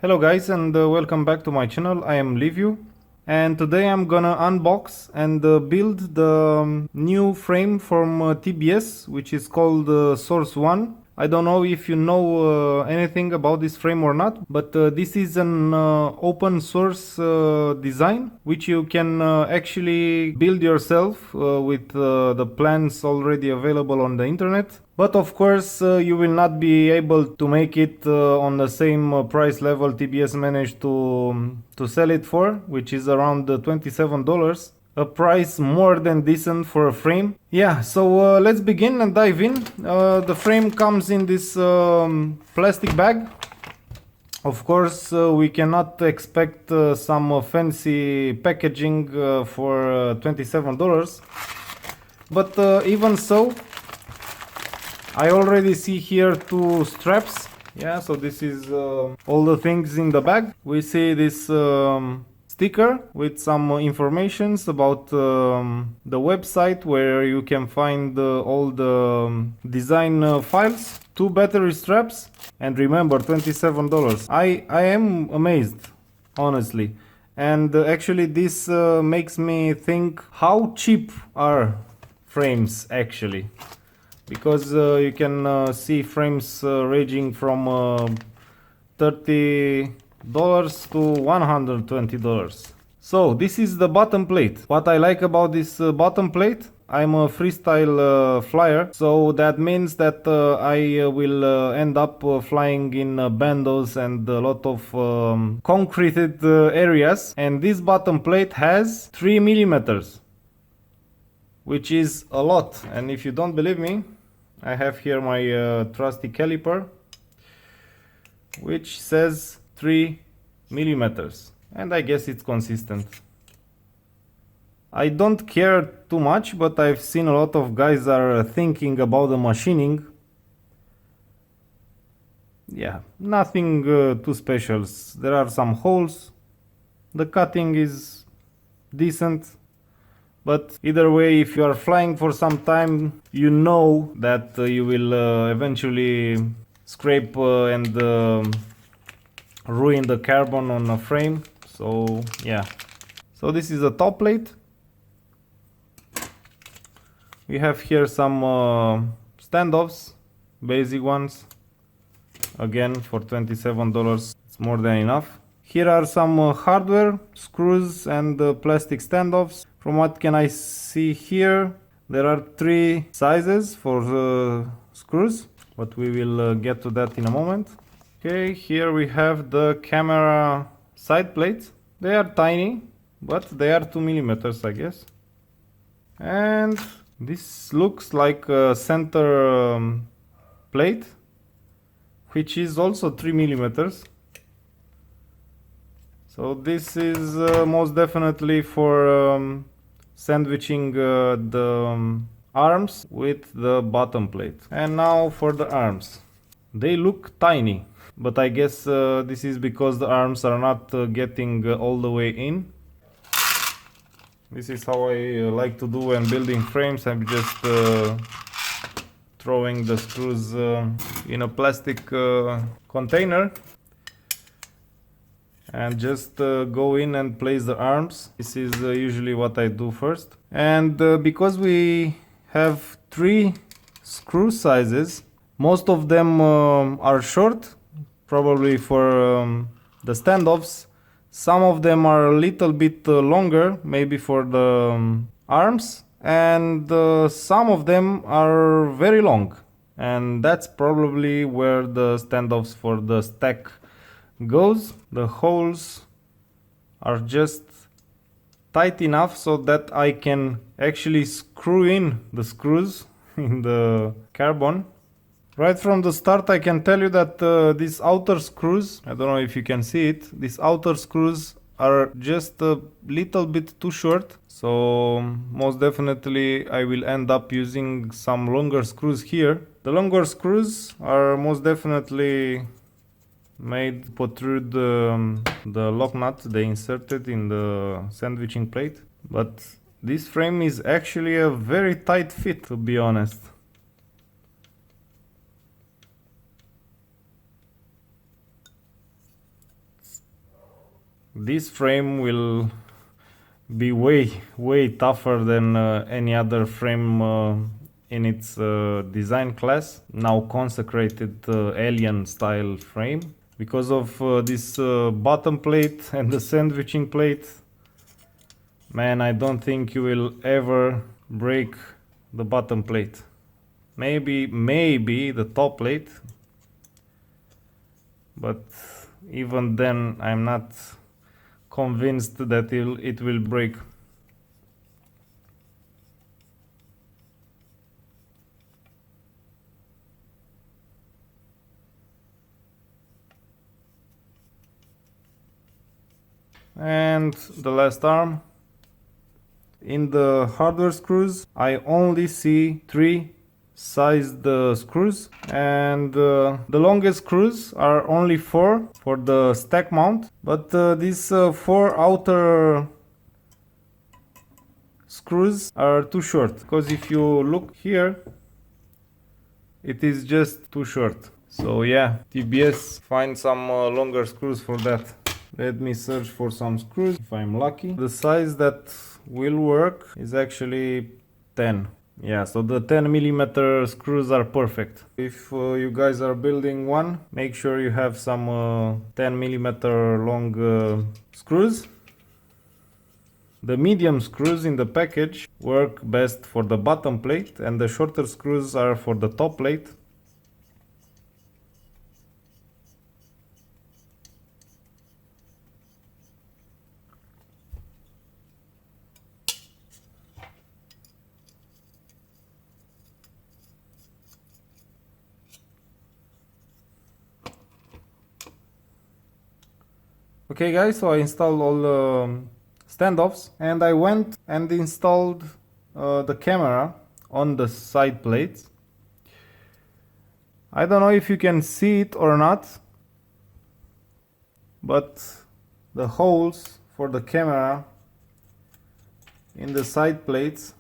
Hello guys and welcome back to my channel. I am Livyu and today I'm gonna unbox and build the new frame from TBS, which is called SourceOne. I don't know if you know anything about this frame or not, but this is an open source design which you can actually build yourself with the plans already available on the internet. But of course, you will not be able to make it on the same price level TBS managed to sell it for, which is around $27. A price more than decent for a frame. Yeah, so let's begin and dive in. The frame comes in this plastic bag. Of course, we cannot expect some fancy packaging for $27. But even so, I already see here two straps. Yeah, so this is all the things in the bag. We see this sticker with some informations about the website where you can find all the design files. Two battery straps, and remember, $27. I am amazed, honestly. And actually this makes me think how cheap are frames actually. Because you can see frames ranging from $30 to $120. So this is the bottom plate. What I like about this bottom plate, I'm a freestyle flyer, so that means that I will end up flying in bandos and a lot of concreted areas, and this bottom plate has 3 millimeters, which is a lot. And if you don't believe me, I have here my trusty caliper, which says 3 millimeters, and I guess it's consistent. I don't care too much, but I've seen a lot of guys are thinking about the machining. Yeah, nothing too special. There are some holes. The cutting is decent. But either way, if you are flying for some time, you know that you will eventually scrape and ruin the carbon on a frame. So yeah. So this is a top plate. We have here some standoffs, basic ones. Again, for $27, it's more than enough. Here are some hardware, screws and plastic standoffs. From what can I see here, there are 3 sizes for screws, but we will get to that in a moment. Okay, here we have the camera side plates. They are tiny, but they are 2 millimeters, I guess. And this looks like a center plate, which is also 3 millimeters. So this is most definitely for sandwiching the arms with the bottom plate. And now for the arms. They look tiny, but I guess this is because the arms are not getting all the way in. This is how I like to do when building frames. I'm just throwing the screws in a plastic container and just go in and place the arms. This is usually what I do first. And because we have 3 screw sizes, most of them are short, probably for the standoffs. Some of them are a little bit longer, maybe for the arms, and some of them are very long, and that's probably where the standoffs for the stack goes. The holes are just tight enough so that I can actually screw in the screws in the carbon. Right from the start I can tell you that these outer screws, I don't know if you can see it, these outer screws are just a little bit too short. So most definitely I will end up using some longer screws here. The longer screws are most definitely made to protrude the lock nut they inserted in the sandwiching plate. But this frame is actually a very tight fit, to be honest. this frame will be way tougher than any other frame in its design class, now consecrated alien style frame. Because of this bottom plate and the sandwiching plate, man, I don't think you will ever break the bottom plate. Maybe the top plate, but even then I'm not convinced that it will break. And the last arm. In the hardware screws, I only see 3 sized screws, and the longest screws are only 4 for the stack mount, but these 4 outer screws are too short, because if you look here, it is just too short. So yeah, TBS, find some longer screws for that. Let me search for some screws if I'm lucky. The size that will work is actually 10. Yeah, so the 10 millimeter screws are perfect. If you guys are building one, make sure you have some 10 millimeter long screws. The medium screws in the package work best for the bottom plate, and the shorter screws are for the top plate. Okay guys, so I installed all the standoffs, and I went and installed the camera on the side plates. I don't know if you can see it or not, but the holes for the camera in the side plates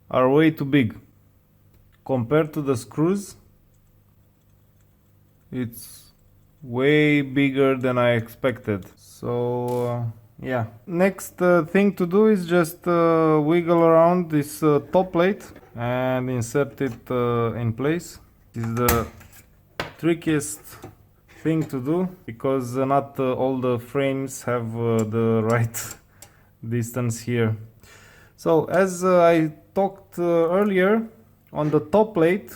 are way too big compared to the screws. It's way bigger than I expected. So yeah, next thing to do is just wiggle around this top plate and insert it in place. This is the trickiest thing to do, because not all the frames have the right distance here. So as I talked earlier, on the top plate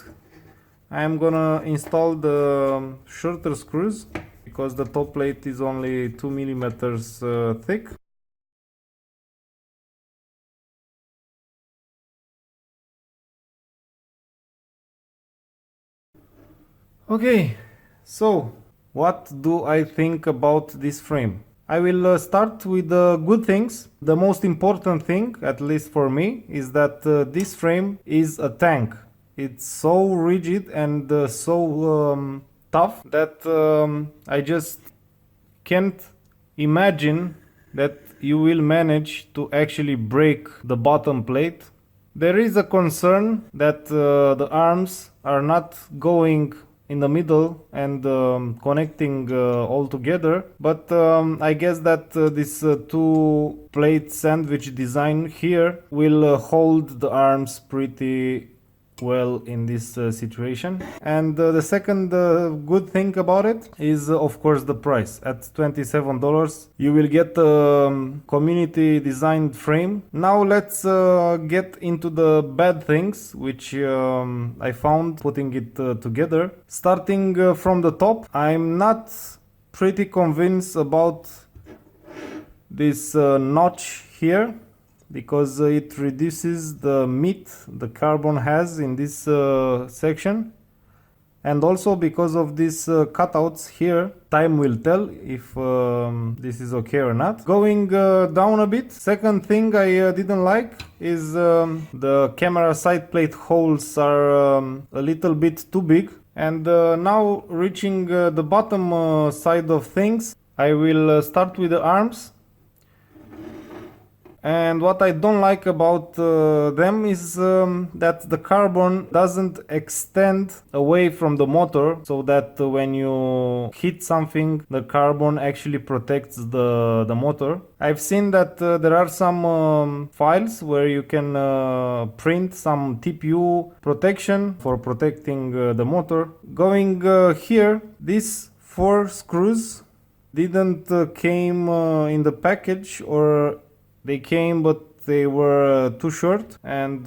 I'm gonna install the shorter screws, because the top plate is only 2 millimeters thick. Okay, so what do I think about this frame? I will start with the good things. The most important thing, at least for me, is that this frame is a tank. It's so rigid and so tough that I just can't imagine that you will manage to actually break the bottom plate. There is a concern that the arms are not going in the middle and connecting all together, but I guess that this two plate sandwich design here will hold the arms pretty well in this situation. And the second good thing about it is of course the price. At $27 you will get a community designed frame. Now let's get into the bad things which I found putting it together. Starting from the top, I'm not pretty convinced about this notch here, because it reduces the meat the carbon has in this section, and also because of these cutouts here. Time will tell if this is okay or not. Going down a bit, second thing I didn't like is the camera side plate holes are a little bit too big. And now reaching the bottom side of things, I will start with the arms. And what I don't like about them is that the carbon doesn't extend away from the motor, so that when you hit something, the carbon actually protects the motor. I've seen that there are some files where you can print some TPU protection for protecting the motor. Going here, these 4 screws didn't came in the package, or they came but they were too short and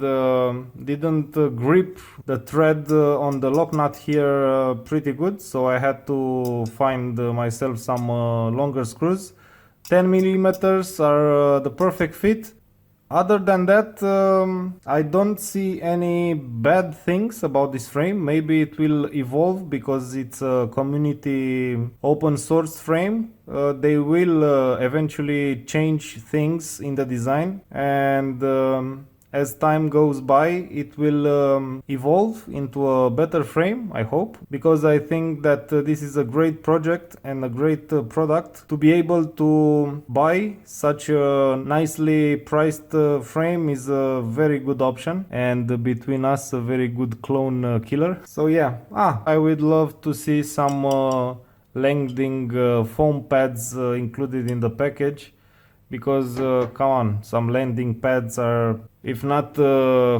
didn't grip the thread on the lock nut here pretty good, so I had to find myself some longer screws. 10 millimeters are the perfect fit. Other than that, I don't see any bad things about this frame. Maybe it will evolve because it's a community open source frame. They will eventually change things in the design, and as time goes by, it will evolve into a better frame, I hope, because I think that this is a great project and a great product. To be able to buy such a nicely priced frame is a very good option, and between us, a very good clone killer. So yeah, I would love to see some landing foam pads included in the package, because come on, some landing pads are, if not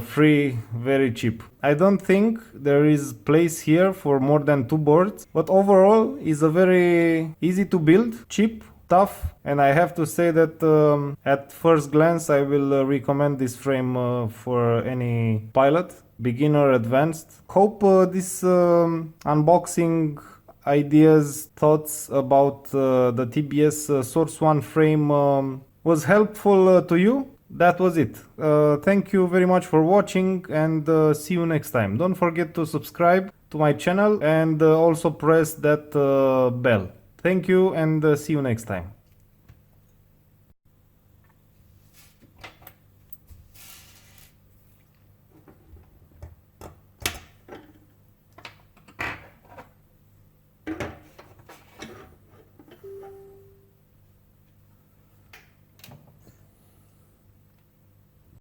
free, very cheap. I don't think there is place here for more than 2 boards, but overall is a very easy to build, cheap, tough, and I have to say that at first glance I will recommend this frame for any pilot, beginner, advanced. Hope this unboxing ideas, thoughts about the TBS SourceOne frame was helpful to you. That was it. Thank you very much for watching, and see you next time. Don't forget to subscribe to my channel and also press that bell. Thank you, and see you next time.